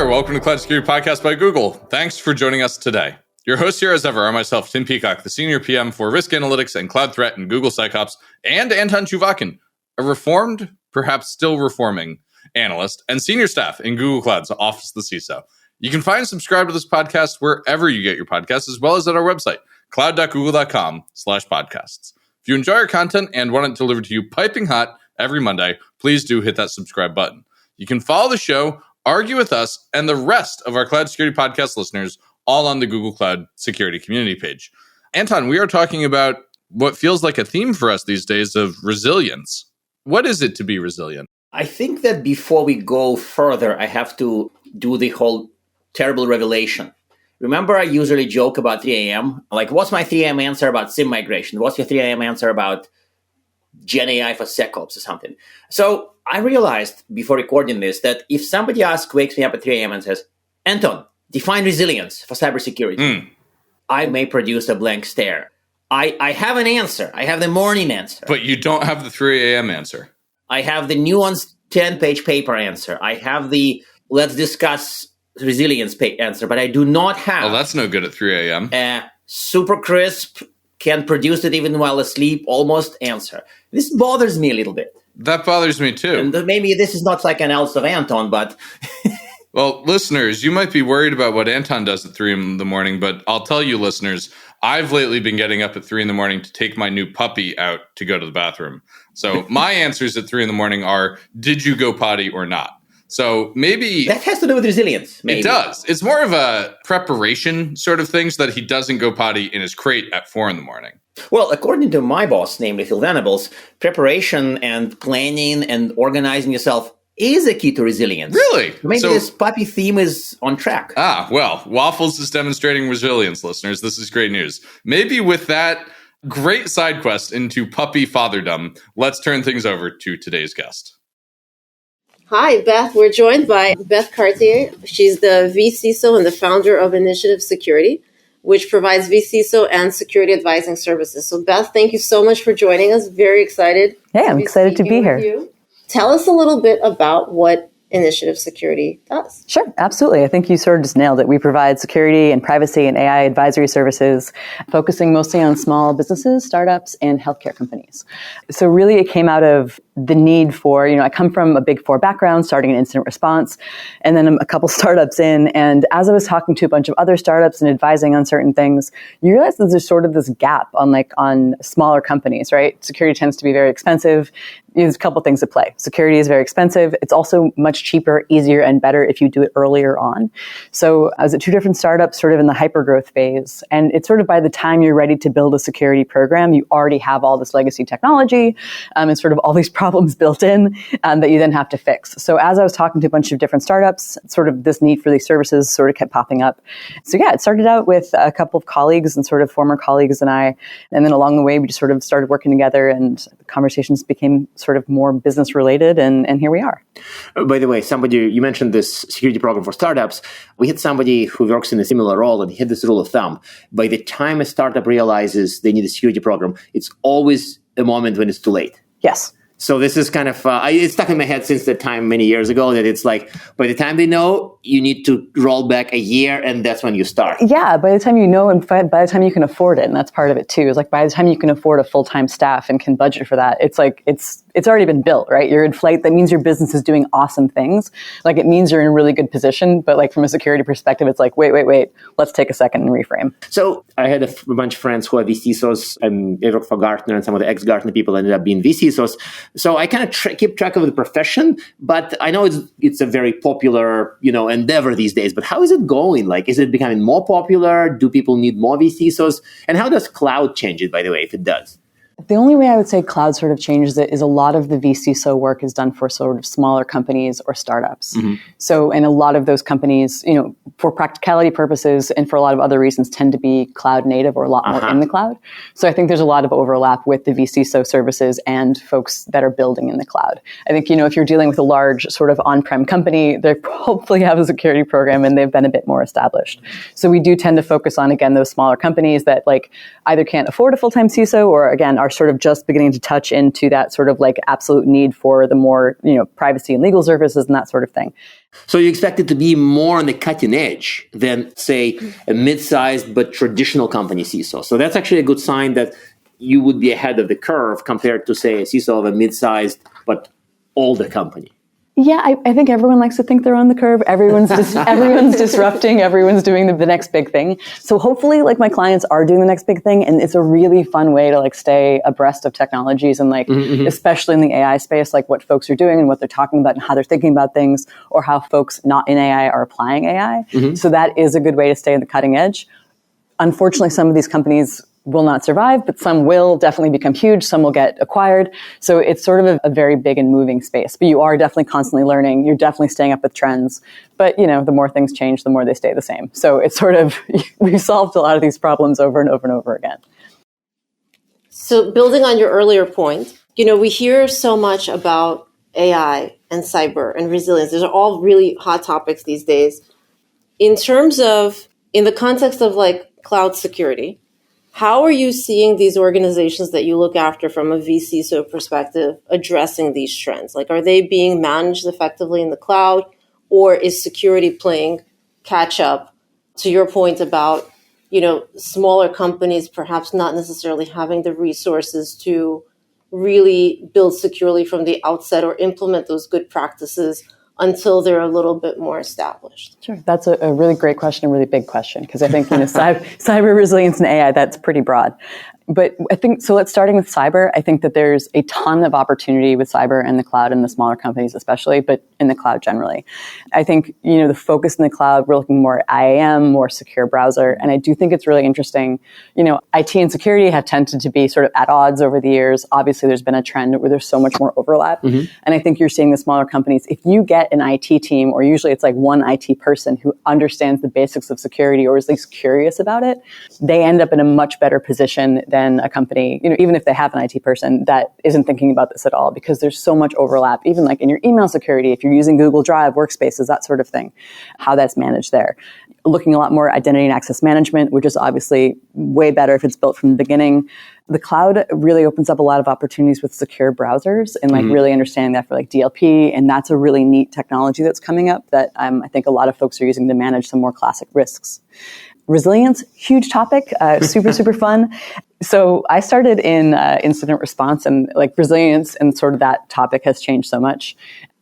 welcome to Cloud Security Podcast by Google. Thanks for joining us today. Your hosts here as ever are myself, Tim Peacock, the Senior PM for Risk Analytics and Cloud Threat in Google SecOps, and Anton Chuvakin, a reformed, perhaps still reforming, analyst and senior staff in Google Cloud's Office of the CISO. You can find and subscribe to this podcast wherever you get your podcasts, as well as at our website, cloud.google.com/podcasts. If you enjoy our content and want it delivered to you piping hot every Monday, please do hit that subscribe button. You can follow the show, argue with us, and the rest of our Cloud Security Podcast listeners all on the Google Cloud Security community page. Anton, we are talking about what feels like a theme for us these days of resilience. What is it to be resilient? I think that before we go further, I have to do the whole terrible revelation. Remember, I usually joke about 3 a.m. Like, what's my 3 a.m. answer about SIM migration? What's your 3 a.m. answer about Gen AI for SecOps or something? So I realized before recording this that if somebody wakes me up at 3 a.m. and says, Anton, define resilience for cybersecurity, I may produce a blank stare. I have an answer. I have the morning answer. But you don't have the 3 a.m. answer. I have the nuanced 10-page paper answer. I have the let's discuss resilience answer, but I do not have... Well, that's no good at 3 a.m. Super crisp, can produce it even while asleep, almost answer. This bothers me a little bit. That bothers me too. And maybe this is not like an else of Anton, but... Well, listeners, you might be worried about what Anton does at 3 in the morning, but I'll tell you, listeners, I've lately been getting up at 3 in the morning to take my new puppy out to go to the bathroom. So my answers at 3 in the morning are, did you go potty or not? So maybe... That has to do with resilience, maybe. It does. It's more of a preparation sort of thing so that he doesn't go potty in his crate at 4 in the morning. Well, according to my boss, namely Phil Venables, preparation and planning and organizing yourself is a key to resilience. Really? Maybe this puppy theme is on track. Well, Waffles is demonstrating resilience, listeners. This is great news. Maybe with that great side quest into puppy fatherdom, let's turn things over to today's guest. Hi, Beth. We're joined by Beth Cartier. She's the vCISO and the founder of Initiative Security, which provides vCISO and security advising services. So, Beth, thank you so much for joining us. Very excited. Hey, I'm excited to be here. Tell us a little bit about what Initiative Security does. Sure, absolutely. I think you sort of just nailed it. We provide security and privacy and AI advisory services, focusing mostly on small businesses, startups, and healthcare companies. So really it came out of the need for, I come from a Big Four background, starting in incident response, and then a couple startups in. And as I was talking to a bunch of other startups and advising on certain things, you realize that there's sort of this gap on smaller companies, right? Security tends to be very expensive. There's a couple things at play. Security is very expensive. It's also much cheaper, easier, and better if you do it earlier on. So I was at two different startups sort of in the hypergrowth phase. And it's sort of by the time you're ready to build a security program, you already have all this legacy technology and sort of all these problems built in that you then have to fix. So as I was talking to a bunch of different startups, sort of this need for these services sort of kept popping up. So yeah, it started out with a couple of colleagues and sort of former colleagues and I. And then along the way, we just sort of started working together and conversations became sort of more business related, and here we are. By the way, you mentioned this security program for startups. We had somebody who works in a similar role, and he had this rule of thumb. By the time a startup realizes they need a security program, it's always a moment when it's too late. Yes. So this is kind of, it's stuck in my head since that time many years ago that it's like, by the time they know, you need to roll back a year and that's when you start. Yeah, by the time you know and by the time you can afford it, and that's part of it too, is like by the time you can afford a full-time staff and can budget for that, it's like, it's already been built, right? You're in flight. That means your business is doing awesome things. Like it means you're in a really good position, but like from a security perspective, it's like, wait, let's take a second and reframe. So I had a bunch of friends who are vCISOs, and I worked for Gartner, and some of the ex-Gartner people ended up being vCISOs. So I kind of keep track of the profession, but I know it's a very popular, endeavor these days. But how is it going? Like, is it becoming more popular? Do people need more vCISOs? And how does cloud change it, by the way, if it does? The only way I would say cloud sort of changes it is a lot of the vCISO work is done for sort of smaller companies or startups. Mm-hmm. So, and a lot of those companies, for practicality purposes and for a lot of other reasons tend to be cloud native or a lot more in the cloud. So I think there's a lot of overlap with the vCISO services and folks that are building in the cloud. I think, if you're dealing with a large sort of on-prem company, they hopefully have a security program and they've been a bit more established. So we do tend to focus on, again, those smaller companies that like either can't afford a full-time CISO or again, are are sort of just beginning to touch into that sort of like absolute need for the more, privacy and legal services and that sort of thing. So you expect it to be more on the cutting edge than, say, a mid-sized but traditional company CISO. So that's actually a good sign that you would be ahead of the curve compared to, say, a CISO of a mid-sized but older company. Yeah, I think everyone likes to think they're on the curve. Everyone's disrupting. Everyone's doing the next big thing. So hopefully, like, my clients are doing the next big thing, and it's a really fun way to like stay abreast of technologies and like, especially in the AI space, like what folks are doing and what they're talking about and how they're thinking about things, or how folks not in AI are applying AI. So that is a good way to stay in the cutting edge. Unfortunately, some of these companies will not survive, but some will definitely become huge. Some will get acquired. So it's sort of a very big and moving space. But you are definitely constantly learning. You're definitely staying up with trends. But, the more things change, the more they stay the same. So it's sort of, we've solved a lot of these problems over and over and over again. So building on your earlier point, we hear so much about AI and cyber and resilience. These are all really hot topics these days. In the context of like cloud security, how are you seeing these organizations that you look after from a vCISO perspective addressing these trends? Like, are they being managed effectively in the cloud, or is security playing catch up? To your point about, smaller companies perhaps not necessarily having the resources to really build securely from the outset or implement those good practices until they're a little bit more established? Sure. That's a really great question, a really big question, because I think cyber resilience and AI, that's pretty broad. But I think, so starting with cyber, I think that there's a ton of opportunity with cyber and the cloud and the smaller companies especially, but in the cloud generally. I think, the focus in the cloud, we're looking more at IAM, more secure browser. And I do think it's really interesting. IT and security have tended to be sort of at odds over the years. Obviously, there's been a trend where there's so much more overlap. And I think you're seeing the smaller companies, if you get an IT team, or usually it's like one IT person who understands the basics of security or is at least curious about it, they end up in a much better position than a company, even if they have an IT person that isn't thinking about this at all, because there's so much overlap, even like in your email security, if you're using Google Drive, workspaces, that sort of thing, how that's managed there. Looking a lot more at identity and access management, which is obviously way better if it's built from the beginning. The cloud really opens up a lot of opportunities with secure browsers and like really understanding that for like DLP. And that's a really neat technology that's coming up that I think a lot of folks are using to manage some more classic risks. Resilience, huge topic, super fun. So I started in incident response, and like resilience and sort of that topic has changed so much.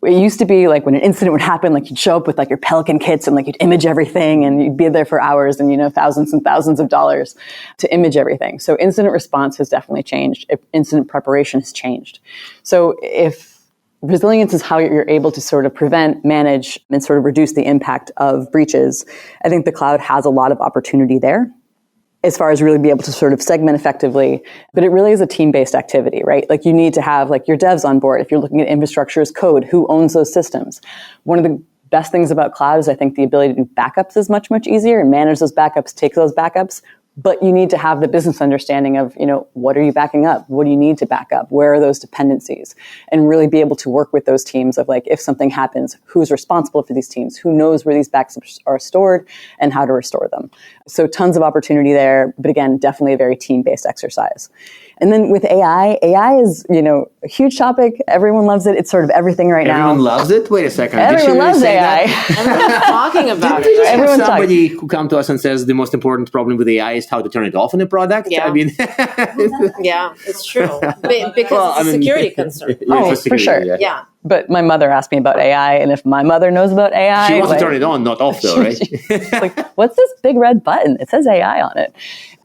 It used to be like when an incident would happen, like you'd show up with like your Pelican kits and like you'd image everything and you'd be there for hours and, thousands and thousands of dollars to image everything. So incident response has definitely changed. Incident preparation has changed. So if resilience is how you're able to sort of prevent, manage, and sort of reduce the impact of breaches, I think the cloud has a lot of opportunity there as far as really be able to sort of segment effectively. But it really is a team-based activity, right? Like you need to have like your devs on board. If you're looking at infrastructure as code, who owns those systems? One of the best things about cloud is I think the ability to do backups is much, much easier and manage those backups, take those backups. But you need to have the business understanding of, what are you backing up? What do you need to back up? Where are those dependencies? And really be able to work with those teams of like, if something happens, who's responsible for these teams? Who knows where these backups are stored and how to restore them? So tons of opportunity there. But again, definitely a very team-based exercise. And then with AI is, a huge topic. Everyone loves it. It's sort of everything right now. Everyone loves it? Wait a second. Everyone loves AI. Everyone's talking about it. Right? Everyone's somebody who come to us and says the most important problem with AI is how to turn it off in a product. Yeah. I mean, yeah, it's true. Because it's a security concern. For sure. Yeah. But my mother asked me about AI, and if my mother knows about AI... She wants to turn it on, not off though, right? She's like, what's this big red button? It says AI on it.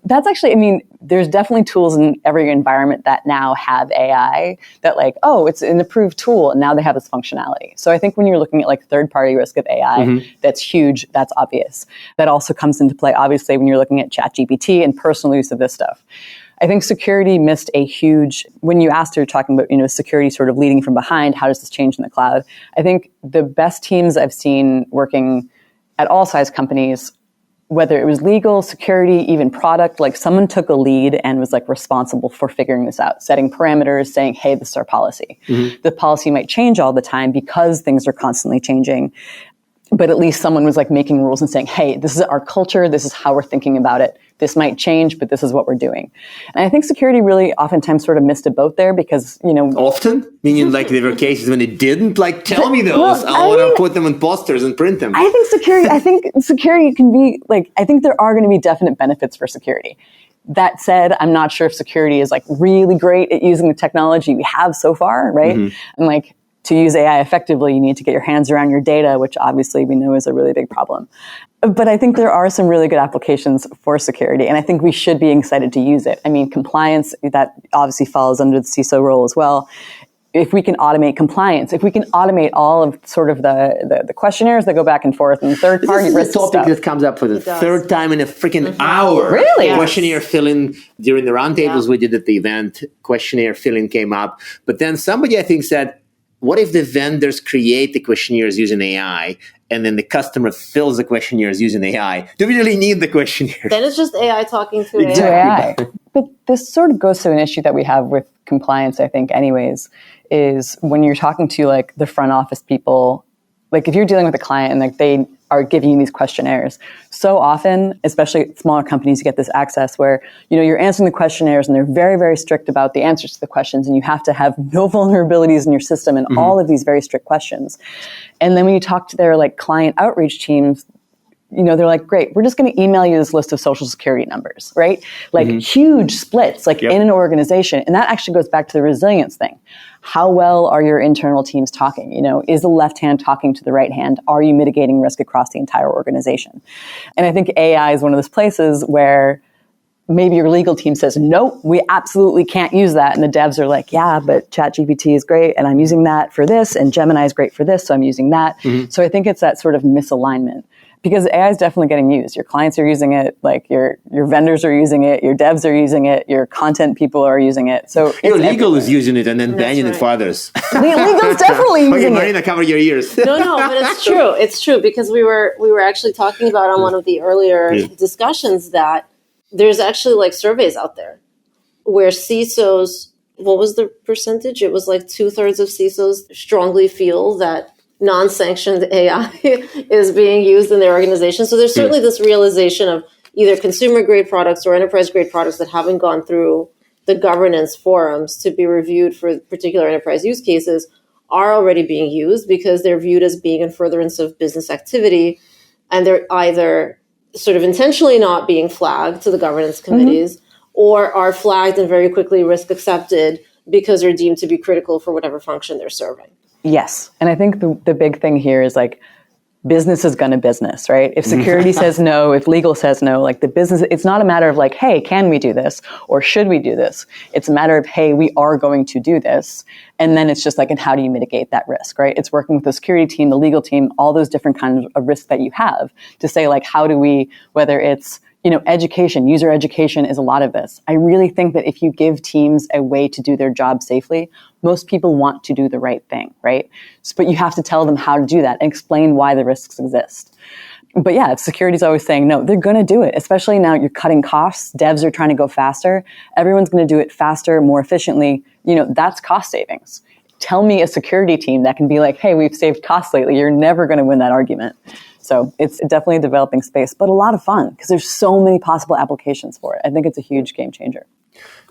That's actually, there's definitely tools in every environment that now have AI that like, it's an approved tool, and now they have this functionality. So I think when you're looking at like third-party risk of AI, that's huge, that's obvious. That also comes into play, obviously, when you're looking at ChatGPT and personal use of this stuff. I think security missed a huge, when you asked her talking about, security sort of leading from behind, how does this change in the cloud? I think the best teams I've seen working at all size companies, whether it was legal, security, even product, like someone took a lead and was like responsible for figuring this out, setting parameters, saying, hey, this is our policy. The policy might change all the time because things are constantly changing. But at least someone was like making rules and saying, hey, this is our culture. This is how we're thinking about it. This might change, but this is what we're doing. And I think security really oftentimes sort of missed a boat there because, Often? Meaning like there were cases when it didn't? Like, tell me those. Well, I want to put them on posters and print them. I think security can be like, I think there are going to be definite benefits for security. That said, I'm not sure if security is like really great at using the technology we have so far, right? And like, to use AI effectively, you need to get your hands around your data, which obviously we know is a really big problem. But I think there are some really good applications for security, and I think we should be excited to use it. I mean, compliance, that obviously falls under the CISO role as well. If we can automate compliance, if we can automate all of sort of the questionnaires that go back and forth and third-party risk stuff. This is a topic that comes up for the third time in a freaking hour. Really? Yes. Questionnaire fill-in during the roundtables we did at the event. Questionnaire fill-in came up. But then somebody, I think, said, what if the vendors create the questionnaires using AI and then the customer fills the questionnaires using AI? Do we really need the questionnaire? Then it's just AI talking to AI. But this sort of goes to an issue that we have with compliance, I think, anyways, is when you're talking to like the front office people, like if you're dealing with a client and like they are giving you these questionnaires, so often, especially at smaller companies, you get this access where, you're answering the questionnaires and they're very, very strict about the answers to the questions, and you have to have no vulnerabilities in your system and all of these very strict questions. And then when you talk to their like client outreach teams, they're like, great, we're just going to email you this list of social security numbers, right? Like huge splits, like in an organization. And that actually goes back to the resilience thing. How well are your internal teams talking? Is the left hand talking to the right hand? Are you mitigating risk across the entire organization? And I think AI is one of those places where maybe your legal team says, no, we absolutely can't use that. And the devs are like, yeah, but ChatGPT is great and I'm using that for this, and Gemini is great for this, so I'm using that. So I think it's that sort of misalignment. Because AI is definitely getting used. Your clients are using it, like your vendors are using it, your devs are using it, your content people are using it. So your legal is using it and then banning it for others. Legal's definitely using it. Marina, cover your ears. No, but it's true. It's true because we were actually talking about on one of the earlier discussions that there's actually like surveys out there where CISOs, what was the percentage? It was like 2/3 of CISOs strongly feel that non-sanctioned AI is being used in their organization. So there's certainly this realization of either consumer-grade products or enterprise-grade products that haven't gone through the governance forums to be reviewed for particular enterprise use cases are already being used because they're viewed as being in furtherance of business activity, and they're either sort of intentionally not being flagged to the governance committees or are flagged and very quickly risk accepted because they're deemed to be critical for whatever function they're serving. Yes. And I think the big thing here is like business is going to business, right? If security says no, if legal says no, like the business, it's not a matter of like, hey, can we do this? Or should we do this? It's a matter of, hey, we are going to do this. And then it's just like, and how do you mitigate that risk, right? It's working with the security team, the legal team, all those different kinds of risks that you have to say like, how do we, whether it's, education, user education is a lot of this. I really think that if you give teams a way to do their job safely, most people want to do the right thing, right? But you have to tell them how to do that and explain why the risks exist. But yeah, if security's always saying no, they're going to do it, especially now you're cutting costs. Devs are trying to go faster. Everyone's going to do it faster, more efficiently. That's cost savings. Tell me a security team that can be like, hey, we've saved costs lately. You're never going to win that argument. So it's definitely a developing space, but a lot of fun because there's so many possible applications for it. I think it's a huge game changer.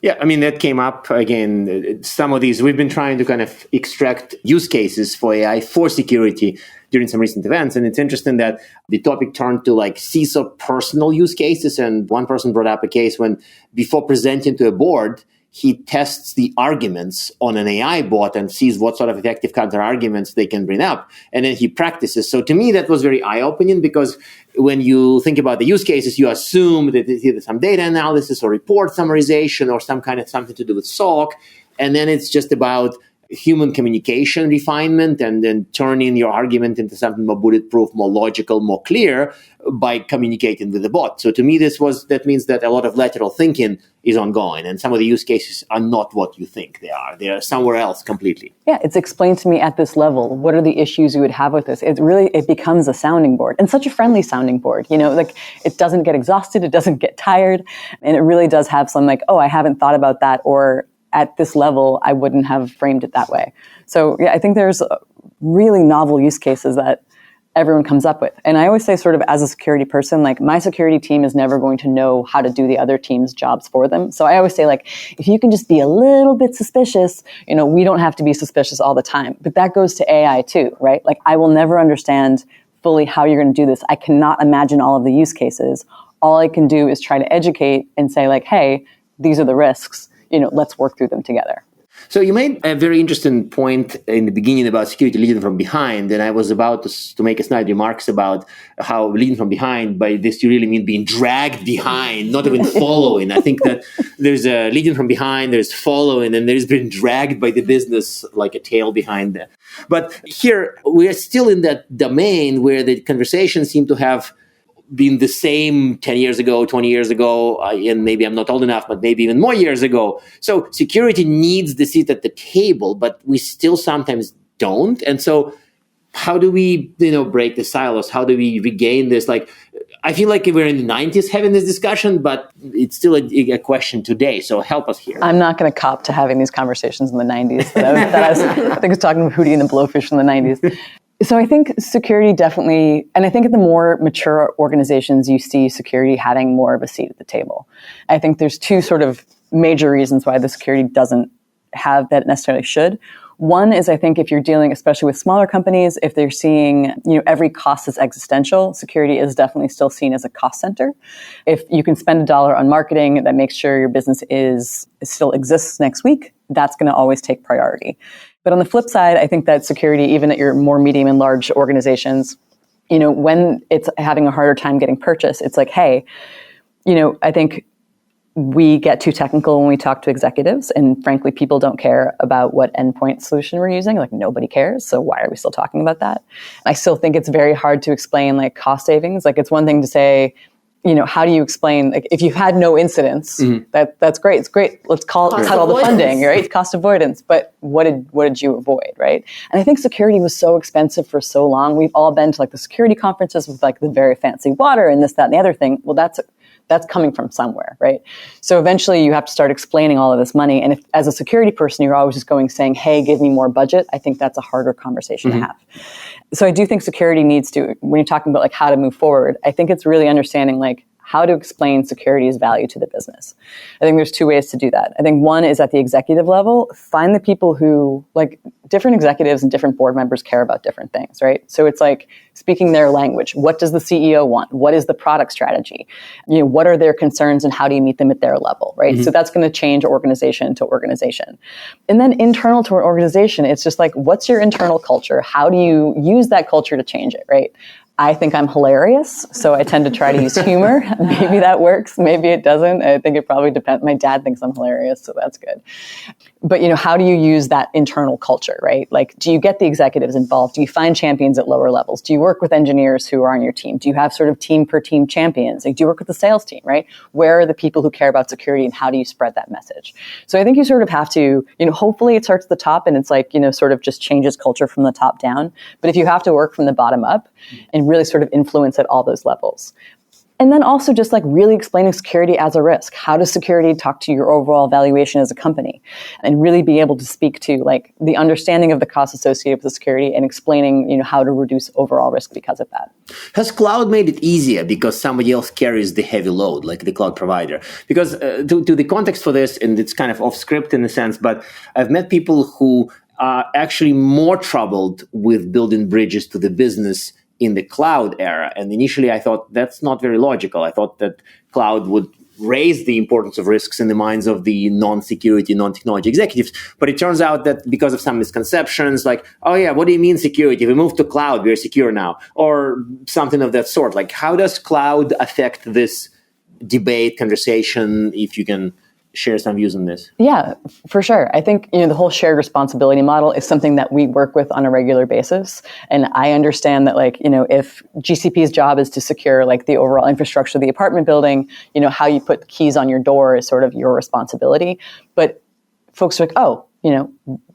Yeah, I mean, that came up again. Some of these, we've been trying to kind of extract use cases for AI for security during some recent events. And it's interesting that the topic turned to like CISO personal use cases. And one person brought up a case when before presenting to a board, he tests the arguments on an AI bot and sees what sort of effective counter arguments they can bring up. And then he practices. So to me, that was very eye-opening because when you think about the use cases, you assume that it's either some data analysis or report summarization or some kind of something to do with SOC. And then it's just about human communication refinement and then turning your argument into something more bulletproof, more logical, more clear by communicating with the bot. So to me, that means that a lot of lateral thinking is ongoing and some of the use cases are not what you think they are. They are somewhere else completely. Yeah, it's explained to me at this level. What are the issues you would have with this? It becomes a sounding board and such a friendly sounding board. Like it doesn't get exhausted. It doesn't get tired. And it really does have some like, oh, I haven't thought about that, or at this level, I wouldn't have framed it that way. So yeah, I think there's really novel use cases that everyone comes up with. And I always say, sort of as a security person, like my security team is never going to know how to do the other team's jobs for them. So I always say, like, if you can just be a little bit suspicious, we don't have to be suspicious all the time. But that goes to AI too, right? Like, I will never understand fully how you're going to do this. I cannot imagine all of the use cases. All I can do is try to educate and say, like, hey, these are the risks, let's work through them together. So you made a very interesting point in the beginning about security leading from behind, and I was about to make a snide remarks about how leading from behind, by this you really mean being dragged behind, not even following. I think that there's a leading from behind, there's following, and there's been dragged by the business like a tail behind them. But here, we are still in that domain where the conversations seem to have been the same 10 years ago, 20 years ago, and maybe I'm not old enough, but maybe even more years ago. So security needs the seat at the table, but we still sometimes don't. And so how do we, break the silos? How do we regain this? Like, I feel like we're in the 90s having this discussion, but it's still a question today. So help us here. I'm not going to cop to having these conversations in the 90s. I think I was talking to Hootie and the Blowfish in the 90s. So I think security definitely, and I think at the more mature organizations, you see security having more of a seat at the table. I think there's two sort of major reasons why the security doesn't have that necessarily should. One is, I think, if you're dealing, especially with smaller companies, if they're seeing, every cost is existential, security is definitely still seen as a cost center. If you can spend $1 on marketing that makes sure your business still exists next week, that's going to always take priority. But on the flip side, I think that security, even at your more medium and large organizations, when it's having a harder time getting purchased, it's like, hey, I think we get too technical when we talk to executives. And frankly, people don't care about what endpoint solution we're using. Like, nobody cares. So why are we still talking about that? I still think it's very hard to explain like cost savings. Like, it's one thing to say, how do you explain, like, if you've had no incidents, that's great. It's great. Let's cut all the funding, right? Cost avoidance. But what did you avoid, right? And I think security was so expensive for so long. We've all been to like the security conferences with like the very fancy water and this, that, and the other thing. Well, that's coming from somewhere, right? So eventually you have to start explaining all of this money. And if, as a security person, you're always just saying, hey, give me more budget, I think that's a harder conversation to have. So I do think security needs to, when you're talking about like how to move forward, I think it's really understanding like how to explain security's value to the business. I think there's two ways to do that. I think one is at the executive level, find the people who, like, different executives and different board members care about different things, right? So it's like speaking their language. What does the CEO want? What is the product strategy? What are their concerns and how do you meet them at their level, right? So that's going to change organization to organization. And then internal to an organization, it's just like, what's your internal culture? How do you use that culture to change it, right? I think I'm hilarious, so I tend to try to use humor. Maybe that works. Maybe it doesn't. I think it probably depends. My dad thinks I'm hilarious, so that's good. But, how do you use that internal culture, right? Like, do you get the executives involved? Do you find champions at lower levels? Do you work with engineers who are on your team? Do you have sort of team per team champions? Like, do you work with the sales team, right? Where are the people who care about security and how do you spread that message? So I think you sort of have to, hopefully it starts at the top and it's like, sort of just changes culture from the top down. But if you have to work from the bottom up and really sort of influence at all those levels. And then also just like really explaining security as a risk. How does security talk to your overall valuation as a company? And really be able to speak to like the understanding of the costs associated with the security and explaining, how to reduce overall risk because of that. Has cloud made it easier because somebody else carries the heavy load, like the cloud provider? Because to the context for this, and it's kind of off script in a sense, but I've met people who are actually more troubled with building bridges to the business in the cloud era. And initially I thought that's not very logical. I thought that cloud would raise the importance of risks in the minds of the non-security, non-technology executives. But it turns out that because of some misconceptions, like, oh yeah, what do you mean security? If we move to cloud, we're secure now. Or something of that sort. Like, how does cloud affect this debate, conversation, if you can share some views on this? Yeah, for sure. I think, the whole shared responsibility model is something that we work with on a regular basis. And I understand that, like, if GCP's job is to secure like the overall infrastructure of the apartment building, how you put keys on your door is sort of your responsibility. But folks are like, oh,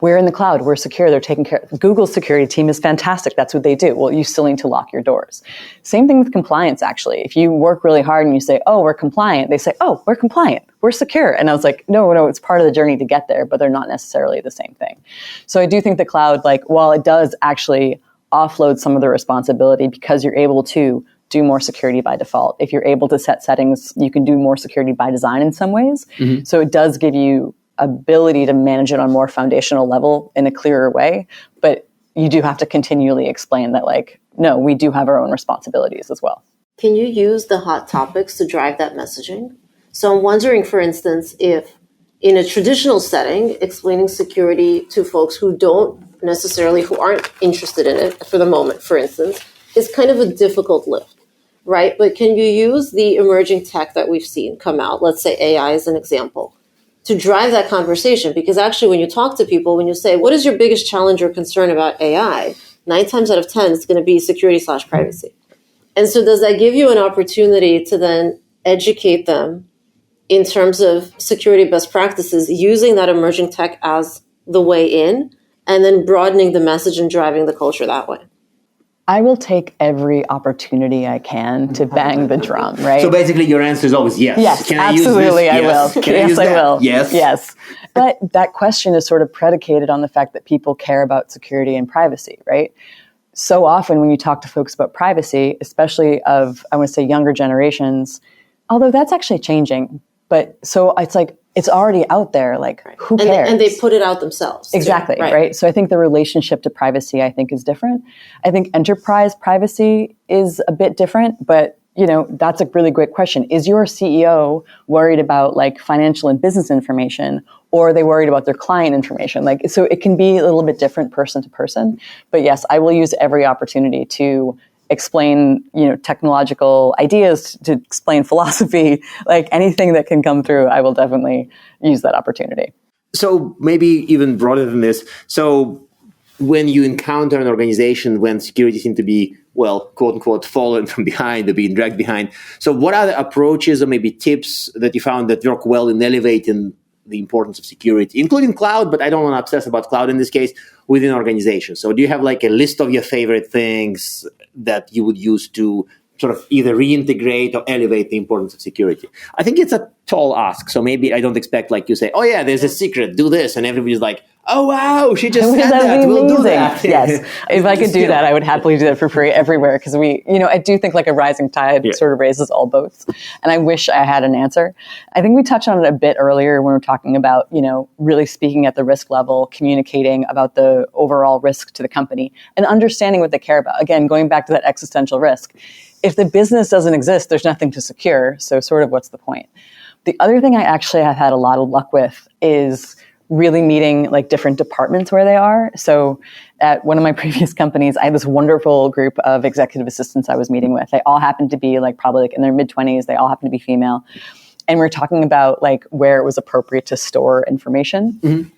we're in the cloud, we're secure, they're taking care. Google's security team is fantastic. That's what they do. Well, you still need to lock your doors. Same thing with compliance, actually. If you work really hard and you say, oh, we're compliant, they say, oh, we're compliant, we're secure. And I was like, no, it's part of the journey to get there, but they're not necessarily the same thing. So I do think the cloud, like, while it does actually offload some of the responsibility because you're able to do more security by default. If you're able to set settings, you can do more security by design in some ways. Mm-hmm. So it does give you ability to manage it on a more foundational level in a clearer way. But you do have to continually explain that, like, no, we do have our own responsibilities as well. Can you use the hot topics to drive that messaging? So I'm wondering, for instance, if in a traditional setting, explaining security to folks who aren't interested in it for the moment, for instance, is kind of a difficult lift, right? But can you use the emerging tech that we've seen come out, let's say AI as an example, to drive that conversation? Because actually when you talk to people, when you say, what is your biggest challenge or concern about AI? 9 times out of 10, it's going to be security/privacy. And so does that give you an opportunity to then educate them in terms of security best practices, using that emerging tech as the way in, and then broadening the message and driving the culture that way? I will take every opportunity I can to bang the drum, right? So basically your answer is always yes. Yes, Can absolutely, I will. Yes, I will. Yes. Yes. But that question is sort of predicated on the fact that people care about security and privacy, right? So often when you talk to folks about privacy, especially of, I want to say, younger generations, although that's actually changing, but so it's like, it's already out there, like, who cares? And they put it out themselves. Exactly, right? So I think the relationship to privacy, I think, is different. I think enterprise privacy is a bit different, but, you know, that's a really great question. Is your CEO worried about, like, financial and business information, or are they worried about their client information? Like, so it can be a little bit different person to person. But yes, I will use every opportunity to explain, you know, technological ideas, to explain philosophy, like anything that can come through, I will definitely use that opportunity. So maybe even broader than this. So when you encounter an organization when security seems to be, well, quote unquote, fallen from behind or being dragged behind. So what are the approaches or maybe tips that you found that work well in elevating the importance of security, including cloud, but I don't want to obsess about cloud in this case, within organizations? So do you have like a list of your favorite things that you would use to sort of either reintegrate or elevate the importance of security? I think it's a tall ask. So maybe I don't expect, like, you say, oh yeah, there's a secret, do this. And everybody's like, oh wow, she just said that, we'll do that. Yes. If I could do that, I would happily do that for free everywhere. Because I do think like a rising tide sort of raises all boats. And I wish I had an answer. I think we touched on it a bit earlier when we were talking about, you know, really speaking at the risk level, communicating about the overall risk to the company and understanding what they care about. Again, going back to that existential risk. If the business doesn't exist, there's nothing to secure. So sort of what's the point? The other thing I actually have had a lot of luck with is really meeting like different departments where they are. So at one of my previous companies, I had this wonderful group of executive assistants I was meeting with. They all happened to be like probably like in their mid-20s. They all happened to be female. And we're talking about like where it was appropriate to store information. Mm-hmm.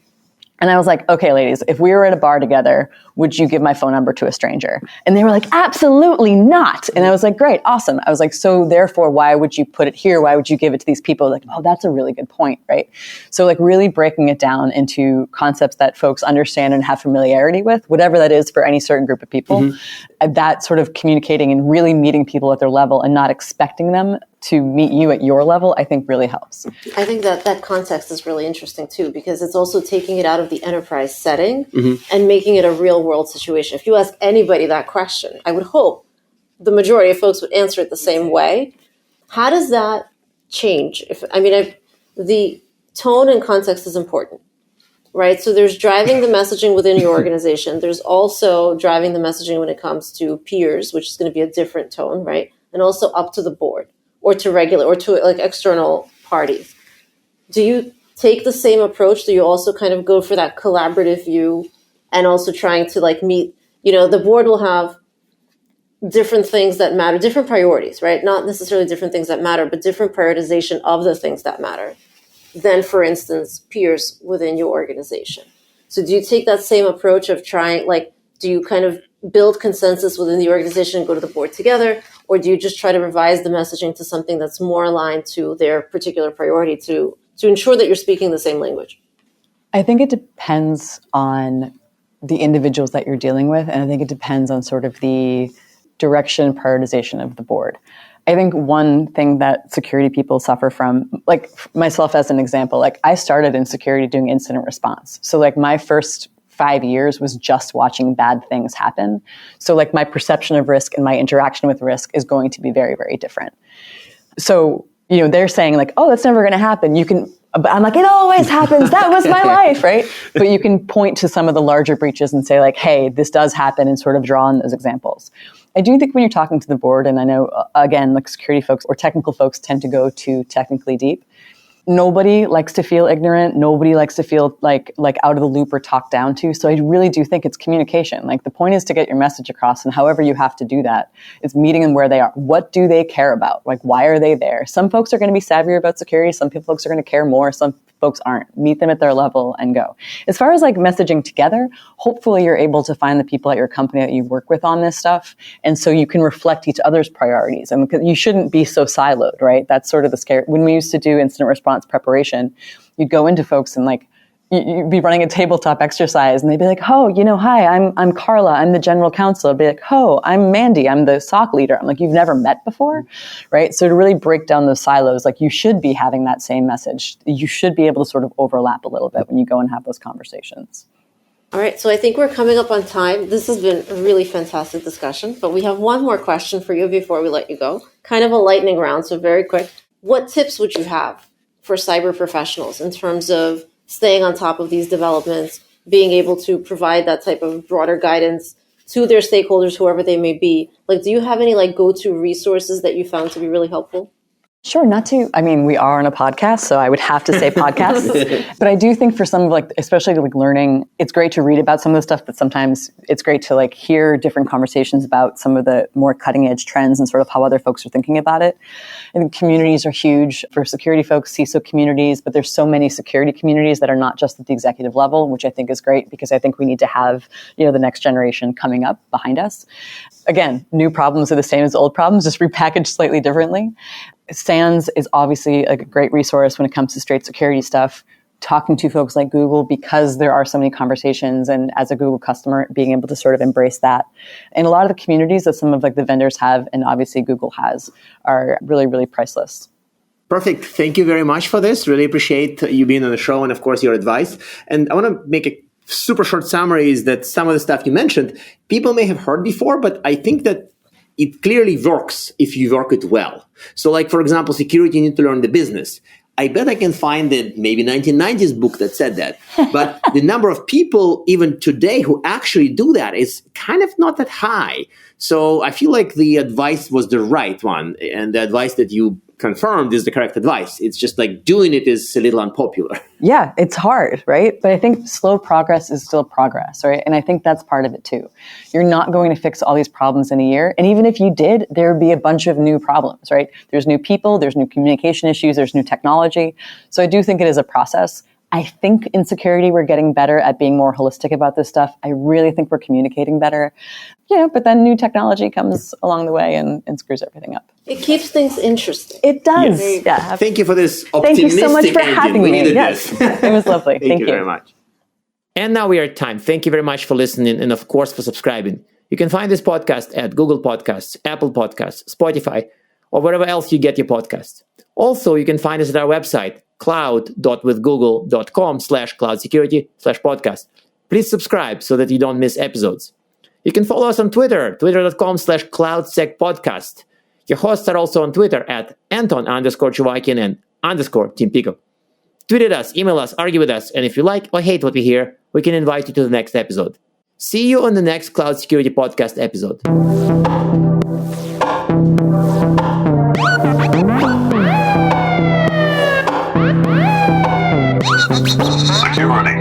And I was like, okay, ladies, if we were at a bar together, would you give my phone number to a stranger? And they were like, absolutely not. And I was like, great, awesome. I was like, so therefore, why would you put it here? Why would you give it to these people? Like, oh, that's a really good point, right? So like really breaking it down into concepts that folks understand and have familiarity with, whatever that is for any certain group of people. Mm-hmm. That sort of communicating and really meeting people at their level and not expecting them to meet you at your level, I think really helps. I think that context is really interesting too, because it's also taking it out of the enterprise setting and making it a real world situation. If you ask anybody that question, I would hope the majority of folks would answer it the same way. How does that change? The tone and context is important, right? So there's driving the messaging within your organization. There's also driving the messaging when it comes to peers, which is going to be a different tone, right? And also up to the board. Or to regular, or to like external parties. Do you take the same approach? Do you also kind of go for that collaborative view and also trying to like meet, the board will have different things that matter, different priorities, right? Not necessarily different things that matter, but different prioritization of the things that matter than, for instance, peers within your organization. So do you take that same approach of trying, like, do you kind of build consensus within the organization and go to the board together? Or do you just try to revise the messaging to something that's more aligned to their particular priority to ensure that you're speaking the same language? I think it depends on the individuals that you're dealing with. And I think it depends on sort of the direction and prioritization of the board. I think one thing that security people suffer from, like myself as an example, like I started in security doing incident response. So like my first 5 years was just watching bad things happen. So like my perception of risk and my interaction with risk is going to be very, very different. So, they're saying like, oh, that's never going to happen. But I'm like, it always happens. That was my life, right? But you can point to some of the larger breaches and say like, hey, this does happen, and sort of draw on those examples. I do think when you're talking to the board, and I know, again, like security folks or technical folks tend to go too technically deep. Nobody likes to feel ignorant. Nobody likes to feel like out of the loop or talked down to. So I really do think it's communication. Like the point is to get your message across, and however you have to do that, it's meeting them where they are. What do they care about? Like, why are they there? Some folks are going to be savvier about security. Some folks are going to care more. Some folks aren't. Meet them at their level and go. As far as like messaging together, hopefully you're able to find the people at your company that you work with on this stuff. And so you can reflect each other's priorities. And you shouldn't be so siloed, right? That's sort of the scare. When we used to do incident response preparation, you'd go into folks and like, you'd be running a tabletop exercise and they'd be like, oh, hi, I'm Carla. I'm the general counsel. I'd be like, oh, I'm Mandy. I'm the SOC leader. I'm like, you've never met before, right? So to really break down those silos, like you should be having that same message. You should be able to sort of overlap a little bit when you go and have those conversations. All right, so I think we're coming up on time. This has been a really fantastic discussion, but we have one more question for you before we let you go. Kind of a lightning round, so very quick. What tips would you have for cyber professionals in terms of staying on top of these developments, being able to provide that type of broader guidance to their stakeholders, whoever they may be? Like, do you have any like go-to resources that you found to be really helpful? Sure, we are on a podcast, so I would have to say podcasts. But I do think for some of like, especially like learning, it's great to read about some of the stuff, but sometimes it's great to like hear different conversations about some of the more cutting edge trends and sort of how other folks are thinking about it. And communities are huge for security folks, CISO communities, but there's so many security communities that are not just at the executive level, which I think is great because I think we need to have, the next generation coming up behind us. Again, new problems are the same as old problems, just repackaged slightly differently. SANS is obviously a great resource when it comes to straight security stuff. Talking to folks like Google, because there are so many conversations, and as a Google customer, being able to sort of embrace that. And a lot of the communities that some of like the vendors have, and obviously Google has, are really, really priceless. Perfect. Thank you very much for this. Really appreciate you being on the show and, of course, your advice. And I want to make a super short summary is that some of the stuff you mentioned, people may have heard before, but I think that it clearly works if you work it well. So like, for example, security, you need to learn the business. I bet I can find the maybe 1990s book that said that. But the number of people even today who actually do that is kind of not that high. So I feel like the advice was the right one. And the advice that you confirmed is the correct advice. It's just like doing it is a little unpopular. Yeah, it's hard, right? But I think slow progress is still progress, right? And I think that's part of it too. You're not going to fix all these problems in a year. And even if you did, there would be a bunch of new problems, right? There's new people, there's new communication issues, there's new technology. So I do think it is a process. I think in security, we're getting better at being more holistic about this stuff. I really think we're communicating better. But then new technology comes along the way and screws everything up. It keeps things interesting. It does. Yes. Yeah. Thank you for this optimistic Thank you so much for having me. This. Yes, it was lovely. Thank you very much. And now we are at time. Thank you very much for listening and, of course, for subscribing. You can find this podcast at Google Podcasts, Apple Podcasts, Spotify, or wherever else you get your podcasts. Also, you can find us at our website, cloud.withgoogle.com/cloudsecurity/podcast. Please subscribe so that you don't miss episodes. You can follow us on Twitter, twitter.com/cloudsecpodcast. Your hosts are also on Twitter at Anton_Chuvakian and _Team Pico. Tweet at us, email us, argue with us, and if you like or hate what we hear, we can invite you to the next episode. See you on the next Cloud Security Podcast episode. Security.